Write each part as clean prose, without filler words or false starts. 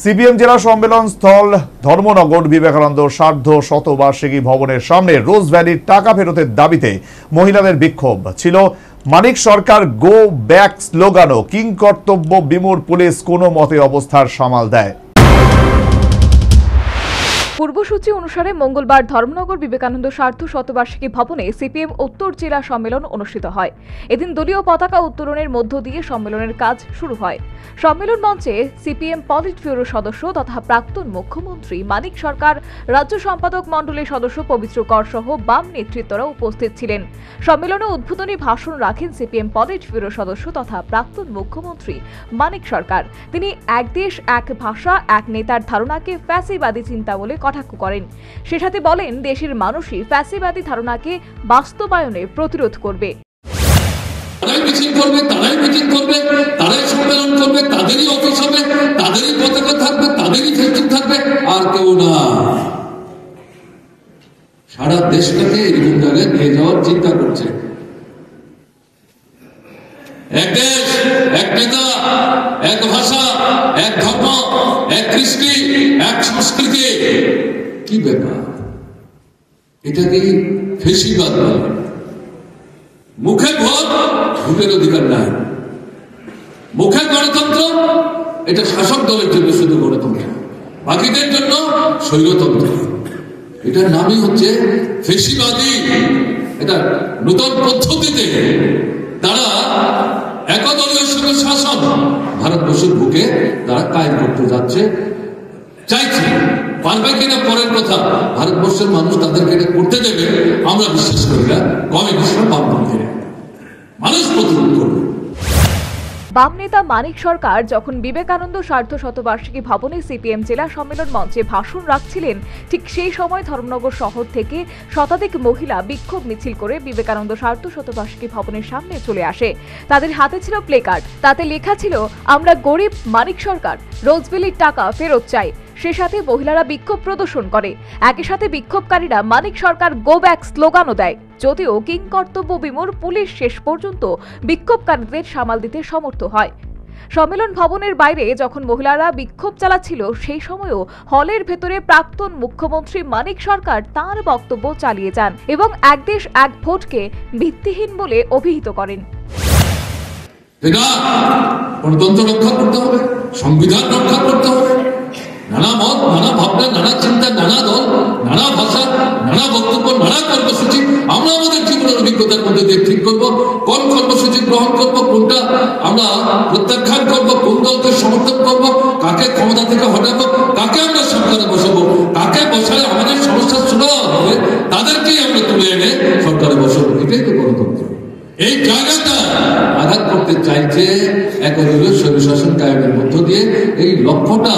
CPM জেলা সম্মেলন স্থল ধর্মনগর বিবেকানন্দ সার্ধ শতবার্ষিকী ভবনের সামনে রোজ ভ্যালির টাকা ফেরতের দাবিতে মহিলাদের বিক্ষোভ ছিল। মানিক সরকার গো ব্যাক স্লোগানও কিং কর্তব্য বিমূঢ় পুলিশ কোনো মতে অবস্থার সামাল দেয়। পূর্বসূচি অনুসারে মঙ্গলবার ধর্মনগর বিবেকানন্দ সার্ধ শতবার্ষিকী ভবনে সিপিএম উত্তর জেলা সম্মেলন অনুষ্ঠিত হয়। এদিন দলীয় পতাকা উত্তোলনের মধ্য দিয়ে সম্মেলনের কাজ শুরু হয়। সম্মেলন মঞ্চে সিপিএম পলিট ব্যুরো সদস্য তথা প্রাক্তন মুখ্যমন্ত্রী মানিক সরকার, রাজ্য সম্পাদক মণ্ডলীর সদস্য পবিত্র কর সহ বাম নেতৃত্বরা উপস্থিত ছিলেন। সম্মেলনে উদ্বোধনী ভাষণ রাখেন সিপিএম পলিট ব্যুরো সদস্য তথা প্রাক্তন মুখ্যমন্ত্রী মানিক সরকার। তিনি এক দেশ এক ভাষা এক নেতার ধারণাকে ফ্যাসিবাদী চিন্তা বলে কটাক্ষ করেন। সে সাথে বলেন, দেশের মানুষই ফ্যাসিবাদী ধারণাকে বাস্তবায়নে প্রতিরোধ করবে। তারাই মিছিল করবে, তারাই মিটিং করবে, তারাই সম্মেলন করবে, তাদেরই অফিস হবে, তাদেরই পতাকা থাকবে, তাদেরই ফেস্টুন থাকবে, আর কেউ না। সারা দেশটাকে এরকম জায়গায় নিয়ে যাওয়ার চিন্তা করছে। এক দেশ, এক নেতা, এক ভাষা, এক ধর্ম, এক কৃষ্টি, এক সংস্কৃতি। কি ব্যাপার? এটাকে ফেসিবাদ বলে। মুখে ভোট, ভোটের অধিকার নাই। মুখে গণতন্ত্র, এটা শাসক দলের জন্য শুধু গণতন্ত্র, বাকিদের জন্য স্বৈরতন্ত্র। এটার নামই হচ্ছে ফেসিবাদী। এটা নতুন পদ্ধতিতে তারা একদলীয় শাসন ভারতবর্ষের বুকে তারা কায়েম করতে যাচ্ছে, চাইছে। পারবে কিনা পরের কথা, ভারতবর্ষের মানুষ তাদেরকে এটা করতে দেবে আমরা বিশ্বাস করি না। কমিউনিস্ট বামপন্থী মানুষ প্রতিরোধ করবে। বাম নেতা মানিক সরকার যখন বিবেকানন্দ সার্ধ শতবার্ষিকী ভবনে সিপিএম জেলা সম্মেলন মঞ্চে ভাষণ রাখছিলেন, ঠিক সেই সময় ধর্মনগর শহর থেকে শতাধিক মহিলা বিক্ষোভ মিছিল করে বিবেকানন্দ সার্ধ শতবার্ষিকী ভবনের সামনে চলে আসে। তাদের হাতে ছিল প্লেকার্ড, তাতে লেখা ছিল, আমরা গরিব, মানিক সরকার রোজভ্যালির টাকা ফেরত চাই। সে সাথে মহিলারা বিক্ষোভ প্রদর্শন করে। একই সাথে বিক্ষোভকারীরা মানিক সরকার গো ব্যাক স্লোগানও দেয়। যদিও কিং কর্তব্য বিমূঢ় পুলিশ শেষ পর্যন্ত বিক্ষোভকারীদের সামাল দিতে সমর্থ হয়। সম্মেলন ভবনের বাইরে যখন মহিলারা বিক্ষোভ চালাচ্ছিল, সেই সময়ও হলের ভেতরে প্রাক্তন মুখ্যমন্ত্রী মানিক সরকার তাঁর বক্তব্য চালিয়ে যান এবং এক দেশ এক ভোটকে ভিত্তিহীন বলে অভিহিত করেন। গণতন্ত্র রক্ষা করতে হবে, সংবিধান রক্ষা করতে হবে। নানা মত, নানা ভাবনা, নানা চিন্তা, নানা দল, নানা ভাষা, নানা বক্তব্য, নানা কর্মসূচি। আমরা আমাদের জীবনের অভিজ্ঞতার মধ্যে দিয়ে ঠিক করবো কোন কর্মসূচি গ্রহণ করবো, কোনটা আমরা প্রত্যাখ্যান করবো, কোন দলকে সমর্থন করবো, কাকে ক্ষমতা থেকে হটাবো, কাকে আমরা সরকারে বসাবো, কাকে বসালে আমাদের সমস্যা সুরাহা হবে, তাদেরকেই আমরা তুলে এনে সরকারে বসাবো। এটাই তো গণতন্ত্র। এই জায়গাটা আঘাত করতে চাইছে একদলীয় স্বৈরশাসন কায়েমের মধ্য দিয়ে। এই লক্ষ্যটা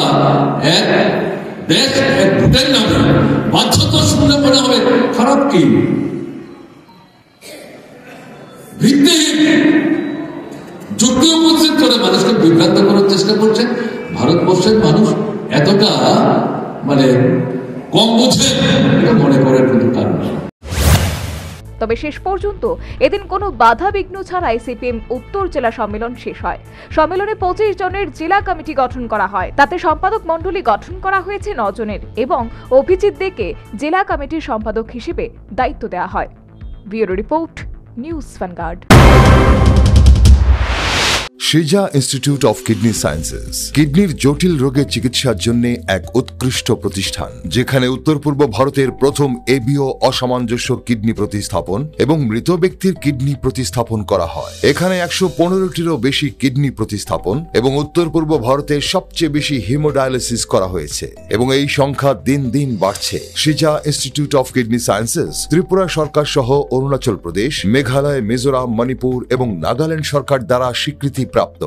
এক দেশ এক ভোটের নামে বাধ্যতা শুনলে মনে হবে খারাপ। কি ভিত্তিহীন যুক্তি উপস্থিত করে মানুষকে বিভ্রান্ত করার চেষ্টা করছে। ভারতবর্ষের মানুষ এতটা কম বোঝে এটা মনে করার কিন্তু কারণ। তবে শেষ পর্যন্ত এদিন কোনো বাধা বিঘ্ন ছাড়াই সিপিএম উত্তর জেলা সম্মেলন শেষ হয়। সম্মেলনে 25 জনের জেলা কমিটি গঠন করা হয়। তাতে সম্পাদক মণ্ডলী গঠন করা হয়েছে 9 জনের এবং অভিজিৎ দেকে জেলা কমিটির সম্পাদক হিসেবে দায়িত্ব দেওয়া হয়। Bureau report, news vanguard. Shija Institute of Kidney Sciences কিডনির জটিল রোগের চিকিৎসার জন্য এক উৎকৃষ্ট প্রতিষ্ঠান, যেখানে উত্তর পূর্ব ভারতের প্রথম এবিও অসামঞ্জস্য কিডনি প্রতিস্থাপন এবং মৃত ব্যক্তির কিডনি প্রতিস্থাপন করা হয়। এখানে 115টিরও বেশি কিডনি প্রতিস্থাপন এবং উত্তর পূর্ব ভারতের সবচেয়ে বেশি হিমোডায়ালিসিস করা হয়েছে এবং এই সংখ্যা দিন দিন বাড়ছে। Shija institute of kidney sciences Tripura সরকার সহ অরুণাচল প্রদেশ, মেঘালয়, মিজোরাম, মণিপুর এবং নাগাল্যান্ড সরকার দ্বারা স্বীকৃতি প্রাপ্ত।